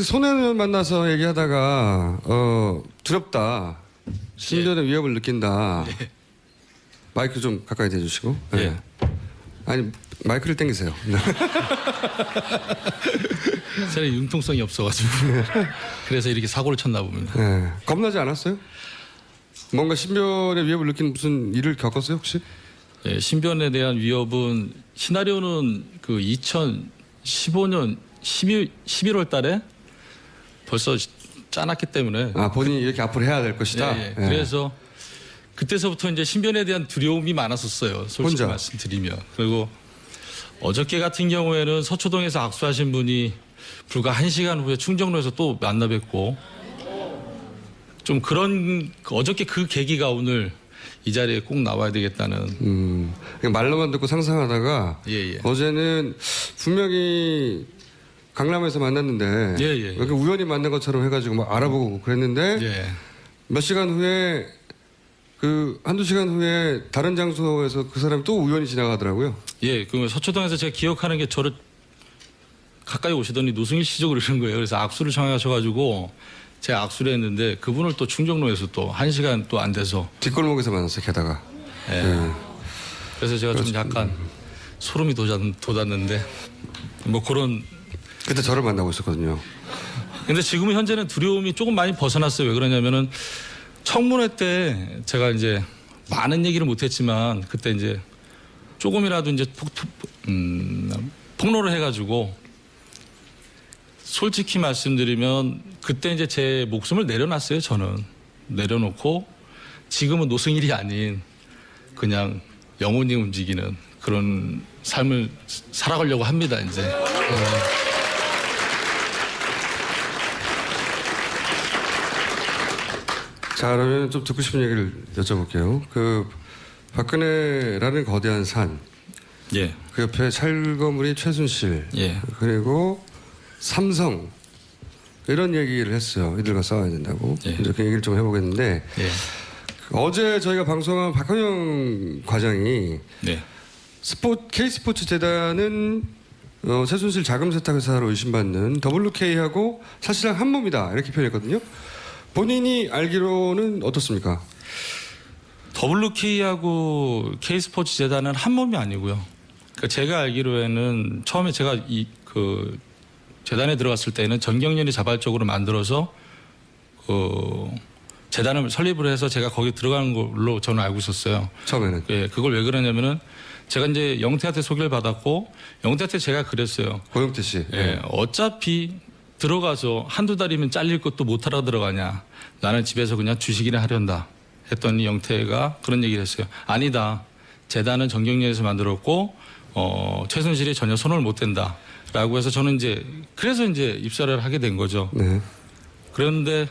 손혜원 의원 만나서 얘기하다가 두렵다. 신변의 위협을 느낀다. 예. 마이크 좀 가까이 대주시고. 예. 아니 마이크를 당기세요. 저는 융통성이 없어가지고 그래서 이렇게 사고를 쳤나 봅니다. 네. 겁나지 않았어요? 뭔가 신변의 위협을 느낀 무슨 일을 겪었어요 혹시? 예, 신변에 대한 위협은 시나리오는 그 2015년 11월 달에 벌써 짜놨기 때문에 아 본인이 이렇게 앞으로 해야 될 것이다. 예, 예. 그래서 그때서부터 이제 신변에 대한 두려움이 많았었어요. 솔직히 혼자. 말씀드리면. 그리고 어저께 같은 경우에는 서초동에서 악수하신 분이 불과 1시간 후에 충정로에서 또 만나 뵙고 좀 그런 어저께 그 계기가 오늘 이 자리에 꼭 나와야 되겠다는. 그냥 말로만 듣고 상상하다가 예, 예. 어제는 분명히 강남에서 만났는데 예, 예, 예. 이렇게 우연히 만난 것처럼 해가지고 막 알아보고 그랬는데 예. 몇 시간 후에 그 한두 시간 후에 다른 장소에서 그 사람이 또 우연히 지나가더라고요. 예, 그 서초동에서 제가 기억하는 게 저를 가까이 오시더니 노승일 씨죠 그러는 거예요. 그래서 악수를 청하셔가지고 제가 악수를 했는데 그분을 또 충정로에서 또 1시간 또 안 돼서. 뒷골목에서 만났어요. 게다가. 예. 그래서 제가 좀 약간 소름이 돋았는데 뭐 그런. 그때 저를 만나고 있었거든요. 근데 지금은 현재는 두려움이 조금 많이 벗어났어요. 왜 그러냐면은 청문회 때 제가 이제 많은 얘기를 못했지만 그때 이제 조금이라도 이제 폭로를 해가지고 솔직히 말씀드리면 그때 이제 제 목숨을 내려놨어요. 저는 내려놓고 지금은 노승일이 아닌 그냥 영혼이 움직이는 그런 삶을 살아가려고 합니다. 이제. 자, 그러면 좀 듣고 싶은 얘기를 여쭤볼게요. 그 박근혜라는 거대한 산, 예. 그 옆에 찰거물이 최순실, 예. 그리고 삼성 이런 얘기를 했어요. 이들과 싸워야 된다고. 예. 이제 그 얘기를 좀 해보겠는데 예. 어제 저희가 방송한 박헌영 과장이 네. K스포츠 재단은 최순실 자금 세탁 회사로 의심받는 WK하고 사실상 한 몸이다 이렇게 표현했거든요. 본인이 알기로는 어떻습니까? WK하고 K스포츠 재단은 한 몸이 아니고요. 그러니까 제가 알기로에는 처음에 제가 그 재단에 들어갔을 때는 전경련이 자발적으로 만들어서 그 재단을 설립을 해서 제가 거기 들어가는 걸로 저는 알고 있었어요. 처음에는. 예, 그걸 왜 그러냐면은 제가 이제 영태한테 소개를 받았고 영태한테 제가 그랬어요. 고영태 씨. 예, 어차피 들어가서 한두 달이면 잘릴 것도 못하러 들어가냐. 나는 집에서 그냥 주식이나 하련다. 했더니 영태가 그런 얘기를 했어요. 아니다. 재단은 정경련에서 만들었고 최순실이 전혀 손을 못 댄다. 라고 해서 저는 이제 그래서 이제 입사를 하게 된 거죠. 네. 그런데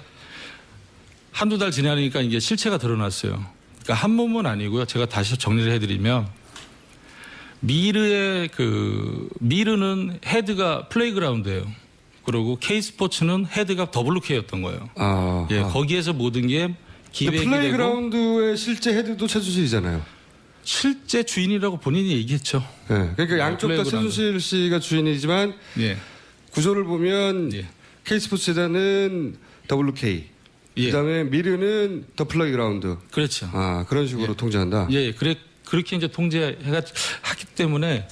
한두 달 지나니까 이게 실체가 드러났어요. 그러니까 한 몸은 아니고요. 제가 다시 정리를 해드리면 미르는 헤드가 플레이그라운드예요. 그리고 K스포츠는 헤드가 WK였던 거예요. 예, 거기에서 모든 게 기획이 되고 플레이그라운드의 실제 헤드도 최순실이잖아요. 실제 주인이라고 본인이 얘기했죠. 네. 그러니까 양쪽 다 플레이그라운드. 최순실 씨가 주인이지만 예, 구조를 보면 예. K스포츠 재단은 WK, 예. 그다음에 미르는 더 플레이그라운드. 그렇죠. 그런 식으로 통제한다. 예, 그렇게 이제 통제해가 하기 때문에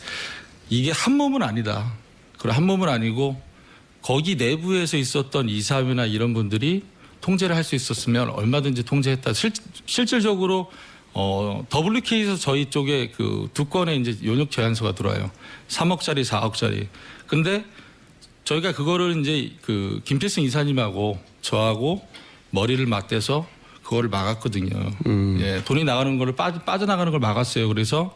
이게 한 몸은 아니다. 그리고 한 몸은 아니고 거기 내부에서 있었던 이사회나 이런 분들이 통제를 할 수 있었으면 얼마든지 통제했다. 실질적으로 WK에서 저희 쪽에 그 두 건의 이제 용역 제안서가 들어와요. 3억짜리, 4억짜리. 근데 저희가 그거를 이제 그 김필승 이사님하고 저하고 머리를 맞대서 그거를 막았거든요. 예, 돈이 나가는 거를 빠져나가는 걸 막았어요. 그래서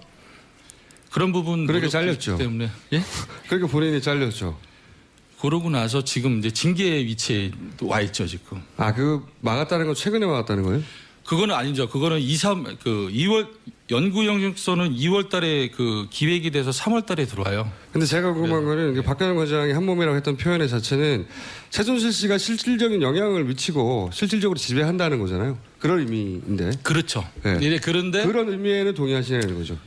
그런 부분 그렇게 잘렸죠. 때문에 예? 그러니까 본인이 잘렸죠. 그러고 나서 지금 이제 징계 위치에 와 있죠 지금. 그 막았다는 건 최근에 막았다는 거예요? 그거는 아니죠. 그거는 2월 연구 영역서는 2월달에 그 기획이 돼서 3월달에 들어와요. 근데 제가 궁금한 거는 박현영 과장이 한 몸이라고 했던 표현의 자체는 최순실 씨가 실질적인 영향을 미치고 실질적으로 지배한다는 거잖아요. 그런 의미인데. 그렇죠. 네. 예, 그런데 그런 의미에는 동의하시냐는 거죠.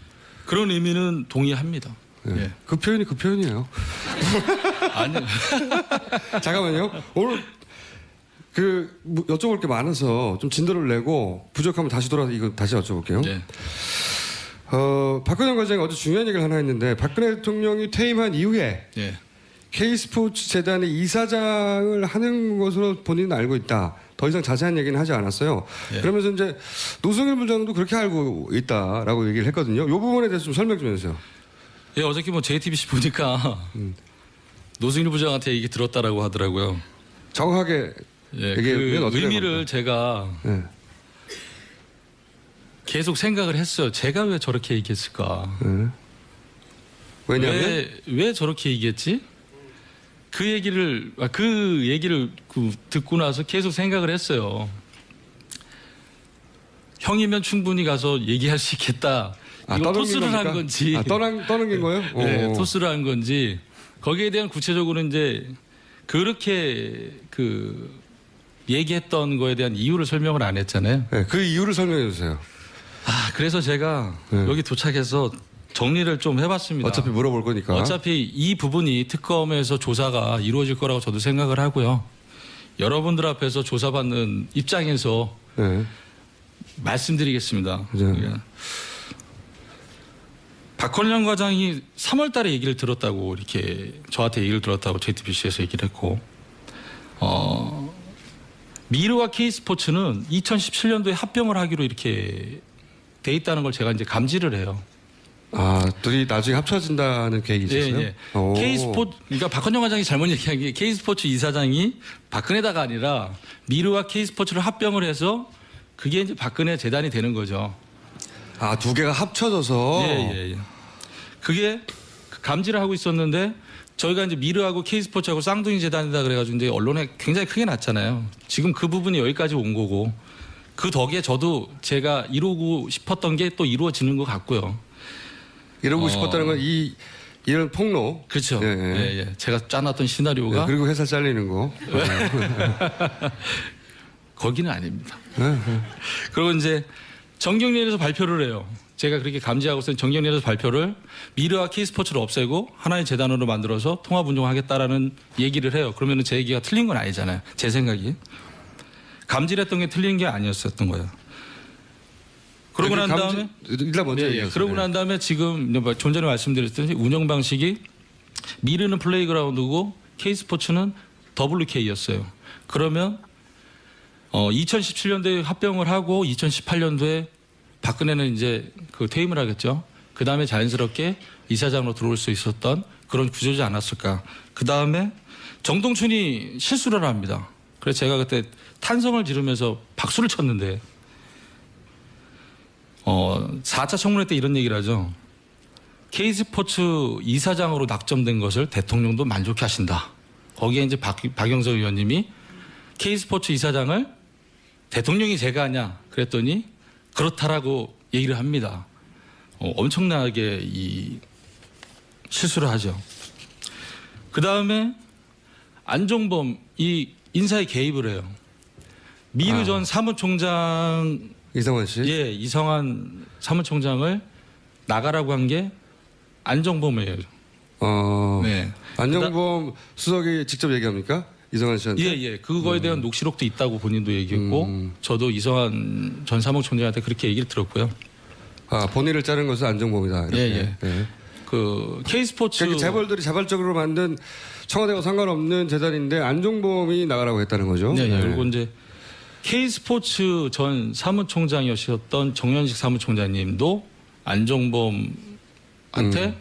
그런 의미는 동의합니다. 네. 예. 그 표현이 그 표현이에요. 아니 잠깐만요. 오늘 여쭤볼 게 많아서 좀 진도를 내고 부족하면 다시 돌아서 이거 다시 여쭤볼게요. 네. 박근혜 과장이 어제 중요한 얘기를 하나 했는데 박근혜 대통령이 퇴임한 이후에 예. K스포츠 재단의 이사장을 하는 것으로 본인은 알고 있다. 더 이상 자세한 얘기는 하지 않았어요. 예. 그러면서 이제 노승일 부장도 그렇게 알고 있다라고 얘기를 했거든요. 이 부분에 대해서 좀 설명 좀 해주세요. 예, 어저께 뭐 JTBC 보니까 노승일 부장한테 얘기 들었다라고 하더라고요. 정확하게 예, 얘기하면 그 어떻게 의미를 제가 네. 계속 생각을 했어요. 제가 왜 저렇게 얘기했을까? 네. 왜냐하면 왜 저렇게 얘기했지? 그 얘기를 듣고 나서 계속 생각을 했어요. 형이면 충분히 가서 얘기할 수 있겠다. 이거 토스를 한 건지. 떠넘긴 거예요? 네, 토스를 한 건지. 거기에 대한 구체적으로 이제 그렇게 얘기했던 거에 대한 이유를 설명을 안 했잖아요. 네, 그 이유를 설명해 주세요. 그래서 제가 여기 도착해서 정리를 좀 해봤습니다. 어차피 물어볼 거니까. 어차피 이 부분이 특검에서 조사가 이루어질 거라고 저도 생각을 하고요. 여러분들 앞에서 조사받는 입장에서 네. 말씀드리겠습니다. 네. 박헌영 과장이 3월 달에 얘기를 들었다고 이렇게 저한테 얘기를 들었다고 JTBC에서 얘기를 했고 미르와 K스포츠는 2017년도에 합병을 하기로 이렇게 돼 있다는 걸 제가 이제 감지를 해요. 둘이 나중에 합쳐진다는 계획이 있었어요? 예. K스포츠, 그러니까 박헌영 과장이 잘못 얘기한 게 K스포츠 이사장이 박근혜다가 아니라 미르와 K스포츠를 합병을 해서 그게 이제 박근혜 재단이 되는 거죠. 두 개가 합쳐져서? 예. 그게 감지를 하고 있었는데 저희가 이제 미르하고 K스포츠하고 쌍둥이 재단이다 그래가지고 이제 언론에 굉장히 크게 났잖아요. 지금 그 부분이 여기까지 온 거고 그 덕에 저도 제가 이루고 싶었던 게 또 이루어지는 것 같고요. 이러고 싶었다는 건 이런 폭로. 그렇죠. 예. 제가 짜놨던 시나리오가 그리고 회사 잘리는 거. 거기는 아닙니다. 그리고 이제 정경련에서 발표를 해요. 제가 그렇게 감지하고 있는 정경련에서 발표를 미르와 K스포츠를 없애고 하나의 재단으로 만들어서 통합 운영하겠다라는 얘기를 해요. 그러면 제 얘기가 틀린 건 아니잖아요. 제 생각이. 감지를 했던 게 틀린 게 아니었었던 거예요. 그러고 난 다음에 일단 먼저 그러고 난 다음에 지금 좀 전에 말씀드렸듯이 운영 방식이 미르는 플레이그라운드고 K스포츠는 WK였어요. 그러면 2017년도에 합병을 하고 2018년도에 박근혜는 이제 퇴임을 하겠죠. 그 다음에 자연스럽게 이사장으로 들어올 수 있었던 그런 구조지 않았을까. 그 다음에 정동춘이 실수를 합니다. 그래서 제가 그때 탄성을 지르면서 박수를 쳤는데 4차 청문회 때 이런 얘기를 하죠. K스포츠 이사장으로 낙점된 것을 대통령도 만족해 하신다. 거기에 이제 박영석 의원님이 K스포츠 이사장을 대통령이 제가 하냐 그랬더니 그렇다라고 얘기를 합니다. 엄청나게 실수를 하죠. 그 다음에 안종범 인사에 개입을 해요. 미르 전 사무총장 이성환 씨? 예, 이성환 사무총장을 나가라고 한 게 안종범이에요. 네. 안종범 수석이 직접 얘기합니까? 이성환 씨한테? 예. 그거에 대한 녹취록도 있다고 본인도 얘기했고 저도 이성환 전 사무총장한테 그렇게 얘기를 들었고요. 본인을 자른 것은 안종범이다. 이렇게. 예. 그 K스포츠 그러니까 재벌들이 자발적으로 만든 청와대와 상관없는 재단인데 안종범이 나가라고 했다는 거죠. 네. 그리고 이제 K스포츠 전 사무총장이셨던 정현식 사무총장님도 안종범한테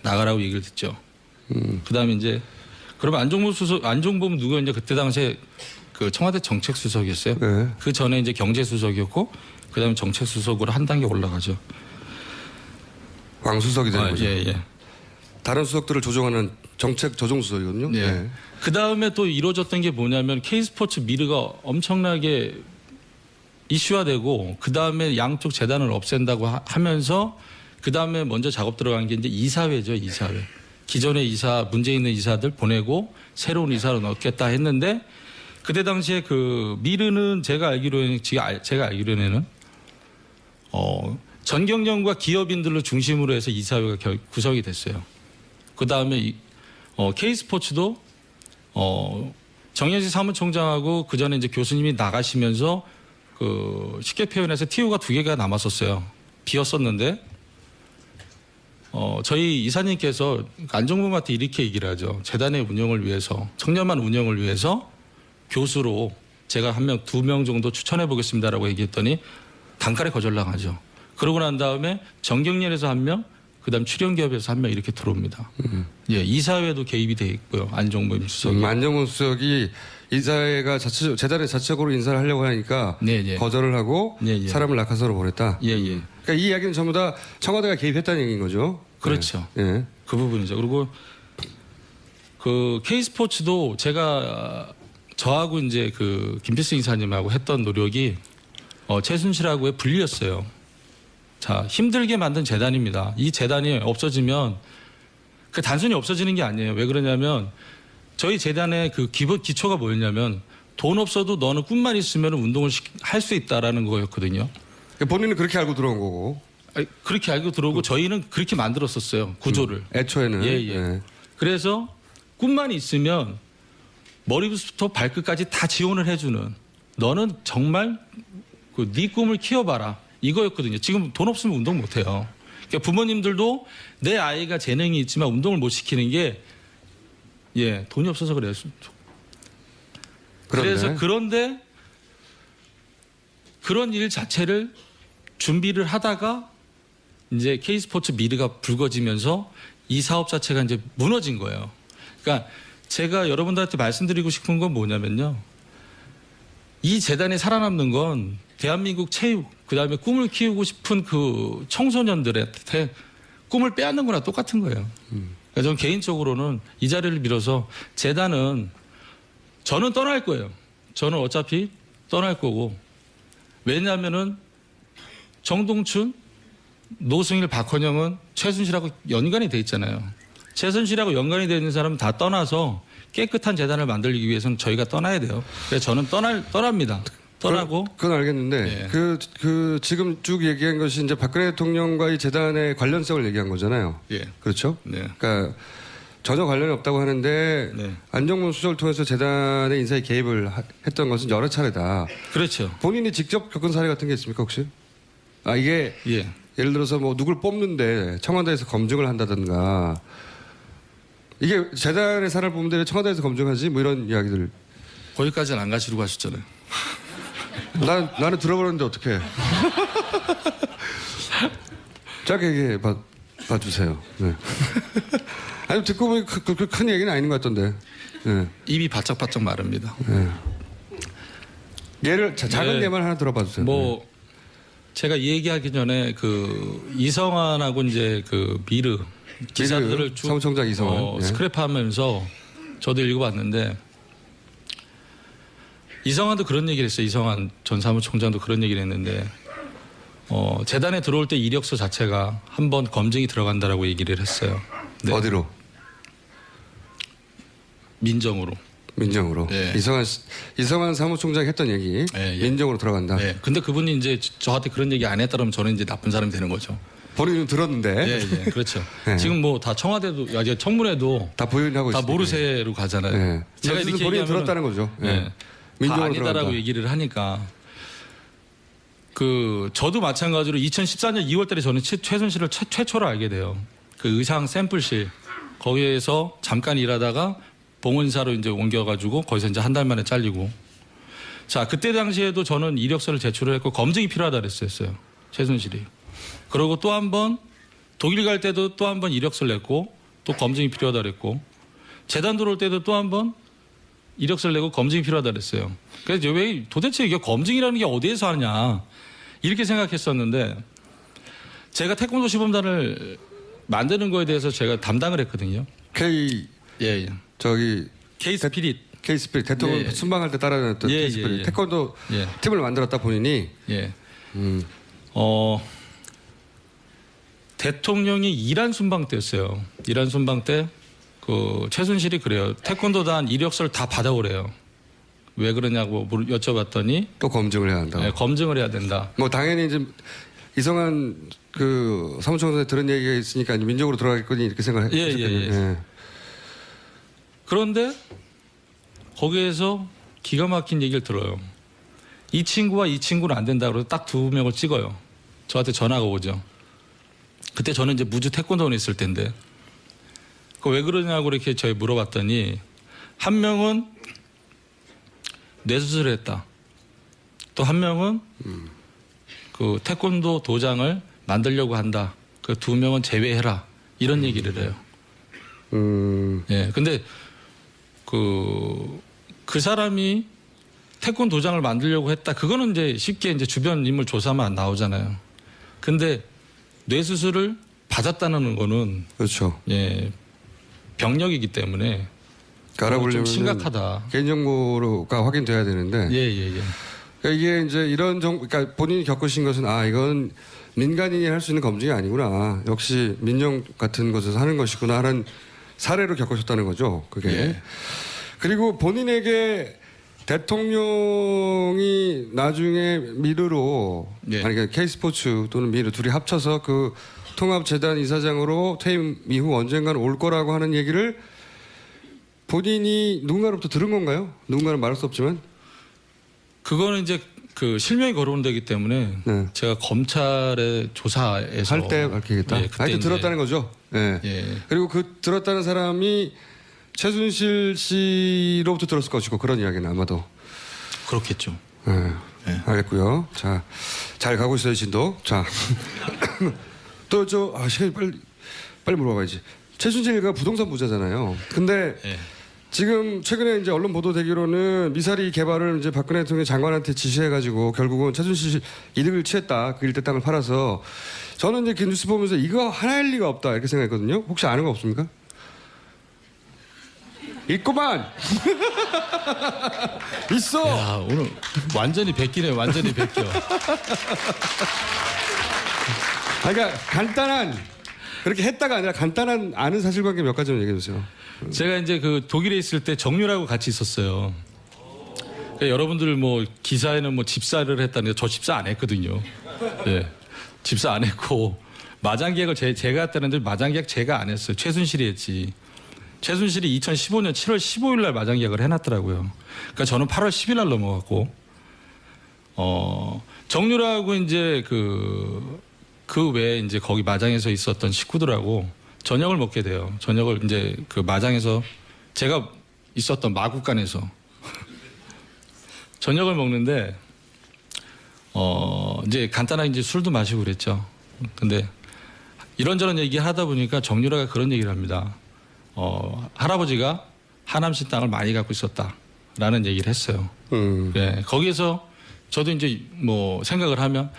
나가라고 얘기를 듣죠. 그다음에 이제 그러면 안종범 누구였냐 그때 당시에 그 청와대 정책수석이었어요. 네. 그 전에 이제 경제수석이었고 그다음에 정책수석으로 한 단계 올라가죠. 왕수석이 되는 거죠. 예. 다른 수석들을 조정하는 정책 조정수석이거든요. 네. 네. 그 다음에 또 이루어졌던 게 뭐냐면 K스포츠 미르가 엄청나게 이슈화되고 그 다음에 양쪽 재단을 없앤다고 하면서 그 다음에 먼저 작업 들어간 게 이제 이사회죠, 이사회. 기존의 문제 있는 이사들 보내고 새로운 이사로 넣겠다 했는데 그때 당시에 미르는 제가 알기로는 전경련과 기업인들을 중심으로 해서 이사회가 구성이 됐어요. 그 다음에 K스포츠도 정현식 사무총장하고 그 전에 이제 교수님이 나가시면서 쉽게 표현해서 TO가 2개가 남았었어요. 비었었는데 저희 이사님께서 안종범한테 이렇게 얘기를 하죠. 재단의 운영을 위해서, 청렴한 운영을 위해서 교수로 제가 2명 정도 추천해 보겠습니다라고 얘기했더니 단칼에 거절당하죠. 그러고 난 다음에 정경련에서 1명, 그다음 출연기업에서 1명 이렇게 들어옵니다. 예, 이사회도 개입이 돼 있고요. 안종범 수석이. 안정범 수석이 이사회가 재단에 자체적으로 인사를 하려고 하니까 네, 예. 거절을 하고 예, 예. 사람을 낙하산으로 보냈다. 예, 예. 그러니까 이 이야기는 전부 다 청와대가 개입했다는 얘기인 거죠. 그렇죠. 예. 그 부분이죠. 그리고 K스포츠도 제가 저하고 이제 김필승 이사님하고 했던 노력이 최순실하고의 분리였어요. 자, 힘들게 만든 재단입니다. 이 재단이 없어지면 단순히 없어지는 게 아니에요. 왜 그러냐면 저희 재단의 기초가 뭐였냐면 돈 없어도 너는 꿈만 있으면 운동을 할 수 있다라는 거였거든요. 본인은 그렇게 알고 들어온 거고. 아니, 그렇게 알고 들어오고 저희는 그렇게 만들었었어요. 구조를. 애초에는. 예, 예. 그래서 꿈만 있으면 머리부터 발끝까지 다 지원을 해주는, 너는 정말 네 꿈을 키워봐라, 이거였거든요. 지금 돈 없으면 운동 못해요. 그러니까 부모님들도 내 아이가 재능이 있지만 운동을 못 시키는 게 돈이 없어서 그래요. 그래서 그런데 그런 일 자체를 준비를 하다가 이제 K스포츠 미르가 불거지면서 이 사업 자체가 이제 무너진 거예요. 그러니까 제가 여러분들한테 말씀드리고 싶은 건 뭐냐면요. 이 재단에 살아남는 건 대한민국 체육, 그다음에 꿈을 키우고 싶은 그 청소년들한테 꿈을 빼앗는 거나 똑같은 거예요. 그러니까 저는 개인적으로는 이 자리를 빌어서 재단은 저는 떠날 거예요. 저는 어차피 떠날 거고. 왜냐하면은 정동춘, 노승일, 박헌영은 최순실하고 연관이 돼 있잖아요. 최순실하고 연관이 되어 있는 사람은 다 떠나서 깨끗한 재단을 만들기 위해서는 저희가 떠나야 돼요. 그래서 저는 떠납니다. 떠나고. 그건 알겠는데 예. 지금 쭉 얘기한 것이 이제 박근혜 대통령과 이 재단의 관련성을 얘기한 거잖아요. 예. 그렇죠? 네. 그러니까 전혀 관련이 없다고 하는데 네. 안정범 수석을 통해서 재단의 인사에 개입을 했던 것은 여러 차례다. 그렇죠. 본인이 직접 겪은 사례 같은 게 있습니까 혹시? 이게 예. 예를 들어서 뭐 누굴 뽑는데 청와대에서 검증을 한다든가, 이게 재단의 사람을 뽑는데 왜 청와대에서 검증하지? 뭐 이런 이야기들. 거기까지는 안 가시려고 하셨잖아요. 나는 들어보는데 어떻게? 짧게 얘기해 봐주세요. 네. 아니 듣고 보니 그렇게 큰 얘기는 아닌 것 같던데. 네. 입이 바짝바짝 마릅니다. 네. 예를 작은 네. 예만 하나 들어봐 주세요. 뭐 제가 이 얘기하기 전에 이성환하고 이제 미르 기사들을 쭉 사무총장 이성환 스크랩하면서 저도 읽어봤는데, 이성환도 그런 얘기를 했어요. 이성환 전 사무총장도 그런 얘기를 했는데, 재단에 들어올 때 이력서 자체가 한번 검증이 들어간다라고 얘기를 했어요. 네. 어디로? 민정으로. 민정으로. 예. 이성환 사무총장이 했던 얘기. 예, 예. 민정으로 들어간다. 네. 근데 그분이 이제 저한테 그런 얘기 안 했다면 저는 이제 나쁜 사람이 되는 거죠. 본인은 들었는데. 예, 예. 그렇죠. 예. 지금 뭐 다 청와대도, 청문회도 다 부인하고 다 있어요. 모르쇠로 가잖아요. 예. 제가 이렇게 본인이 얘기하면 들었다는 거죠. 예. 다 민정으로 아니다라고 들어간다. 얘기를 하니까, 저도 마찬가지로 2014년 2월달에 저는 최순실을 최초로 알게 돼요. 그 의상 샘플실 거기에서 잠깐 일하다가 봉은사로 이제 옮겨가지고 거기서 이제 한 달 만에 잘리고. 자, 그때 당시에도 저는 이력서를 제출을 했고 검증이 필요하다 그랬었어요. 최순실이. 그리고 또 한 번 독일 갈 때도 또 한 번 이력서를 냈고 또 검증이 필요하다 그랬고, 재단 들어올 때도 또 한 번 이력서를 내고 검증이 필요하다 그랬어요. 그래서 왜 도대체 이게 검증이라는 게 어디에서 하냐 이렇게 생각했었는데, 제가 태권도 시범단을 만드는 거에 대해서 제가 담당을 했거든요. K 스피릿. K-스피릿 대통령 예. 순방할 때 따라다녔던 예, K-스피릿 예, 예. 태권도 예. 팀을 만들었다 본인이. 예. 대통령이 이란 순방 때였어요. 이란 순방 때 최순실이 그래요. 태권도단 이력서를 다 받아오래요. 왜 그러냐고 여쭤봤더니 또 검증을 해야 한다. 네, 검증을 해야 된다. 뭐 당연히 이제 이성한 사무총장에 들은 얘기가 있으니까 이제 민족으로 들어가겠거니 이렇게 생각했죠. 예. 그런데 거기에서 기가 막힌 얘기를 들어요. 이 친구와 이 친구는 안 된다 그래서 딱 두 명을 찍어요. 저한테 전화가 오죠. 그때 저는 이제 무주 태권도원에 있을 때인데 그 왜 그러냐고 이렇게 저희 물어봤더니 한 명은 뇌수술을 했다. 또 한 명은 그 태권도 도장을 만들려고 한다. 그 두 명은 제외해라. 이런 얘기를 해요. 예. 근데 그 사람이 태권 도장을 만들려고 했다. 그거는 이제 쉽게 이제 주변 인물 조사만 안 나오잖아요. 근데 뇌수술을 받았다는 거는 그렇죠. 예. 병력이기 때문에 좀 알아보려면 심각하다. 개인정보가 확인돼야 되는데 예. 그러니까 이게 이제 이런 그러니까 본인이 겪으신 것은 이건 민간인이 할 수 있는 검증이 아니구나. 역시 민영 같은 곳에서 하는 것이구나 하는 사례로 겪으셨다는 거죠. 그게. 예. 그리고 본인에게 대통령이 나중에 미르로 예. 아니 그러니까 K스포츠 또는 미르 둘이 합쳐서 그 통합재단 이사장으로 퇴임 이후 언젠가는 올 거라고 하는 얘기를 본인이 누군가로부터 들은 건가요? 누군가는 말할 수 없지만. 그거는 이제 그 실명이 거론되기 때문에 네. 제가 검찰의 조사에서 할 때 밝히겠다. 예, 그때 하여튼 이제 들었다는 거죠. 예. 예. 그리고 그 들었다는 사람이 최순실 씨로부터 들었을 것이고 그런 이야기는 아마도. 그렇겠죠. 예. 예. 알겠고요. 자, 잘 가고 있어요, 진도. 자, 또 시간이 빨리 물어봐야지. 최순실가 부동산 부자잖아요. 근데 예. 지금 최근에 이제 언론 보도되기로는 미사리 개발을 이제 박근혜 대통령 장관한테 지시해가지고 결국은 최순실 이득을 취했다. 그 일대 땅을 팔아서 저는 이제 그 뉴스 보면서 이거 하나일 리가 없다 이렇게 생각했거든요. 혹시 아는 거 없습니까? 있구만. 있어. 야, 오늘 완전히 베끼네. 완전히 베껴. 그러니까 간단한 그렇게 했다가 아니라 간단한 아는 사실관계 몇 가지만 얘기해 주세요. 제가 이제 그 독일에 있을 때 정유라고 같이 있었어요. 그러니까 여러분들 뭐 기사에는 뭐 집사를 했다는데 저 집사 안 했거든요. 예. 집사 안 했고 마장 계약을 제가 했다는데 마장 계약 제가 안 했어요. 최순실이 했지. 최순실이 2015년 7월 15일 날 마장 계약을 해놨더라고요. 그러니까 저는 8월 10일 날 넘어갔고 정유라하고 이제 그 외에 이제 거기 마장에서 있었던 식구들하고 저녁을 먹게 돼요. 저녁을 이제 그 마장에서 제가 있었던 마국간에서 저녁을 먹는데 이제 간단하게 이제 술도 마시고 그랬죠. 근데 이런저런 얘기 하다 보니까 정유라가 그런 얘기를 합니다. 할아버지가 하남시 땅을 많이 갖고 있었다라는 얘기를 했어요. 네, 거기에서 저도 이제 뭐 생각을 하면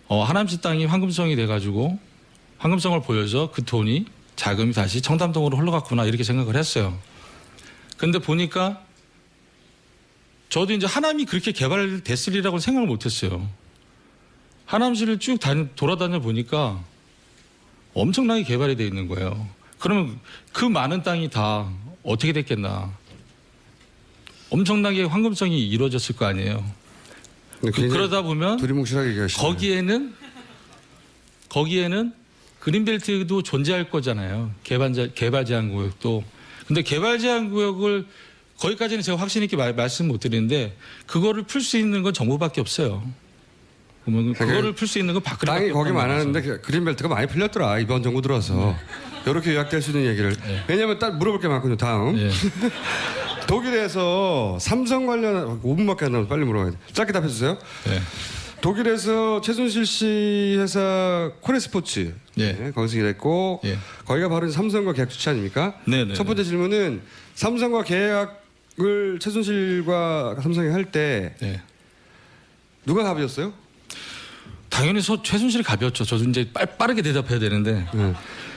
하남시 땅이 황금성이 돼가지고 황금성을 보여서 그 돈이 자금이 다시 청담동으로 흘러갔구나 이렇게 생각을 했어요. 근데 보니까 저도 이제 하남이 그렇게 개발됐으리라고 생각을 못했어요. 하남시를 쭉 돌아다녀 보니까 엄청나게 개발이 돼 있는 거예요. 그러면 그 많은 땅이 다 어떻게 됐겠나? 엄청나게 황금성이 이루어졌을 거 아니에요. 그러다 보면 두리뭉실하게 얘기하시네요. 거기에는 그린벨트도 존재할 거잖아요. 개발 제한 구역도. 근데 개발 제한 구역을 거기까지는 제가 확신 있게 말씀 못 드리는데 그거를 풀 수 있는 건 정부밖에 없어요. 그러면 그거를 풀 수 있는 건 박근혜밖에 땅이 거기 없는 많았는데 거죠. 그린벨트가 많이 풀렸더라 이번 정부 들어서. 이렇게 요약될 수 있는 얘기를. 네. 왜냐하면 딱 물어볼 게 많거든요. 다음. 예. 독일에서 삼성 관련 5분밖에 안 남아서 빨리 물어봐야 돼. 짧게 답해 주세요. 예. 독일에서 최순실 씨 회사 코레스포츠 예. 거기서 일했고 예. 거기가 바로 삼성과 계약 주체 아닙니까? 네네. 첫 번째 질문은 삼성과 계약을 최순실과 삼성이 할 때 예. 누가 갑이었어요? 당연히 최순실이 갑이었죠. 저도 이제 빠르게 대답해야 되는데.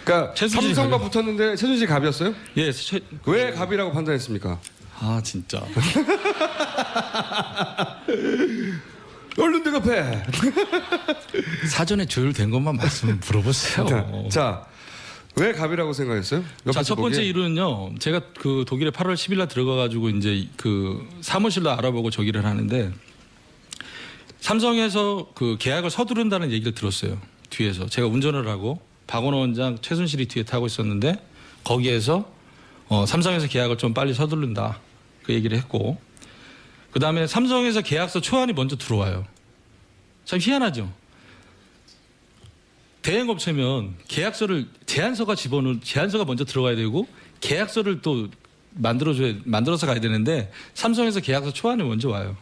그러니까 최순실이 삼성과 갑이요. 붙었는데 최순실 갑이었어요? 예. 왜 갑이라고 판단했습니까? 아 진짜. 얼른 대답해. 사전에 조율된 것만 말씀 물어보세요. 자, 왜 갑이라고 생각했어요? 자, 첫 번째 보기에? 이유는요. 제가 그 독일에 8월 10일 날 들어가가지고 이제 그 사무실도 알아보고 저기를 하는데 삼성에서 그 계약을 서두른다는 얘기를 들었어요. 뒤에서 제가 운전을 하고 박원호 원장, 최순실이 뒤에 타고 있었는데 거기에서 삼성에서 계약을 좀 빨리 서두른다 그 얘기를 했고, 그 다음에 삼성에서 계약서 초안이 먼저 들어와요. 참 희한하죠. 대행업체면 계약서를 제안서가 먼저 들어가야 되고 계약서를 또 만들어서 가야 되는데 삼성에서 계약서 초안이 먼저 와요.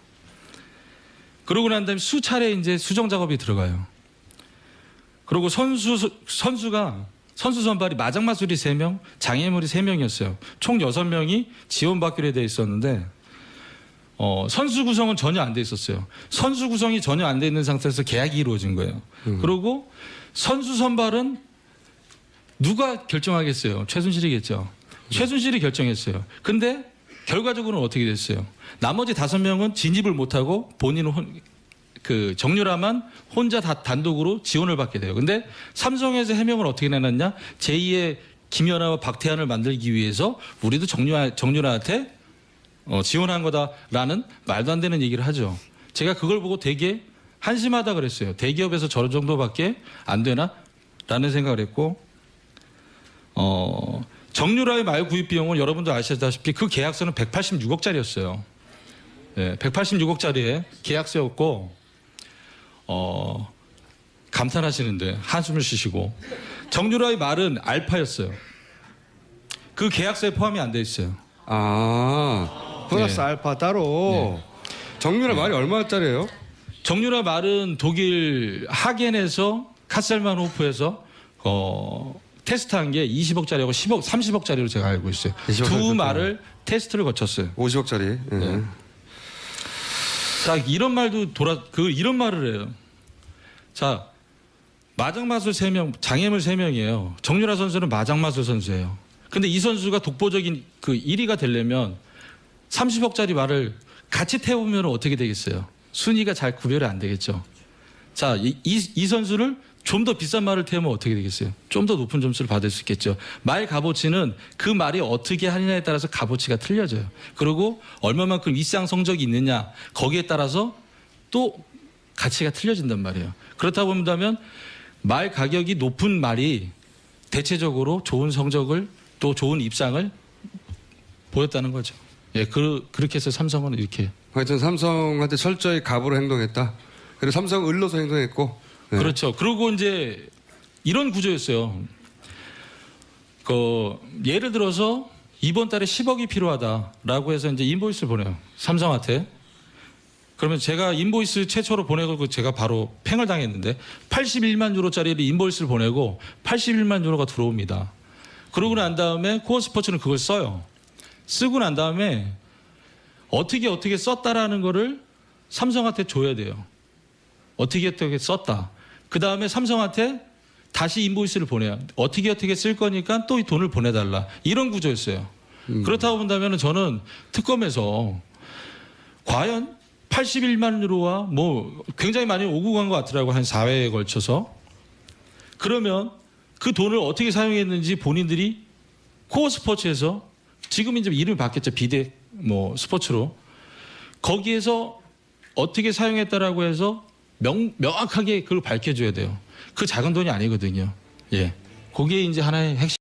그러고 난 다음에 수차례 이제 수정 작업이 들어가요. 그리고 선수 선발이 마장마술이 3명, 장애물이 3명이었어요. 총 6명이 지원받기로 되어 있었는데 선수 구성은 전혀 안 돼 있었어요. 선수 구성이 전혀 안 돼 있는 상태에서 계약이 이루어진 거예요. 그리고 선수 선발은 누가 결정하겠어요? 최순실이겠죠. 최순실이 결정했어요. 근데 결과적으로는 어떻게 됐어요? 나머지 5명은 진입을 못하고 본인은 정유라만 혼자 단독으로 지원을 받게 돼요. 근데 삼성에서 해명을 어떻게 내놨냐? 제2의 김연아와 박태환을 만들기 위해서 우리도 정유라한테 지원한 거다라는 말도 안 되는 얘기를 하죠. 제가 그걸 보고 되게 한심하다 그랬어요. 대기업에서 저런 정도밖에 안 되나? 라는 생각을 했고, 정유라의 말 구입 비용은 여러분도 아시다시피 그 계약서는 186억짜리였어요. 네, 186억짜리의 계약서였고, 감탄하시는데 한숨을 쉬시고, 정유라의 말은 알파였어요. 그 계약서에 포함이 안 돼 있어요. 플러스 네. 알파 따로. 정유라 말이 얼마짜리예요? 정유라 말은 독일 하겐에서 카셀만호프에서 테스트한 게 20억짜리하고 30억짜리로 제가 알고 있어요. 20억 두 말을 테스트를 거쳤어요. 50억짜리. 네. 자, 이런 말도 이런 말을 해요. 자, 마장마술 3명, 장애물 3명이에요. 정유라 선수는 마장마술 선수예요. 근데 이 선수가 독보적인 1위가 되려면 30억짜리 말을 같이 태우면 어떻게 되겠어요? 순위가 잘 구별이 안 되겠죠. 자, 이 선수를 좀 더 비싼 말을 태우면 어떻게 되겠어요? 좀 더 높은 점수를 받을 수 있겠죠. 말 값어치는 그 말이 어떻게 하느냐에 따라서 값어치가 틀려져요. 그리고 얼마만큼 윗상 성적이 있느냐 거기에 따라서 또 가치가 틀려진단 말이에요. 그렇다 본다면 말 가격이 높은 말이 대체적으로 좋은 성적을 또 좋은 입상을 보였다는 거죠. 예, 그렇게 해서 삼성은 이렇게. 하여튼 삼성한테 철저히 갑으로 행동했다. 그리고 삼성은 을로서 행동했고. 네. 그렇죠. 그리고 이제 이런 구조였어요. 예를 들어서 이번 달에 10억이 필요하다라고 해서 이제 인보이스를 보내요. 삼성한테. 그러면 제가 인보이스 최초로 보내고 제가 바로 팽을 당했는데 81만 유로짜리를 인보이스를 보내고 81만 유로가 들어옵니다. 그러고 난 다음에 코어 스포츠는 그걸 써요. 쓰고 난 다음에 어떻게 썼다라는 거를 삼성한테 줘야 돼요. 어떻게 썼다. 그 다음에 삼성한테 다시 인보이스를 보내요. 어떻게 쓸 거니까 또 이 돈을 보내달라. 이런 구조였어요. 그렇다고 본다면 저는 특검에서 과연 81만 유로와 굉장히 많이 오고 간 것 같더라고요. 한 4회에 걸쳐서. 그러면 그 돈을 어떻게 사용했는지 본인들이 코어 스포츠에서 지금 이제 이름이 바뀌었죠. 비대 스포츠로. 거기에서 어떻게 사용했다라고 해서 명확하게 그걸 밝혀줘야 돼요. 그 작은 돈이 아니거든요. 예. 그게 이제 하나의 핵심.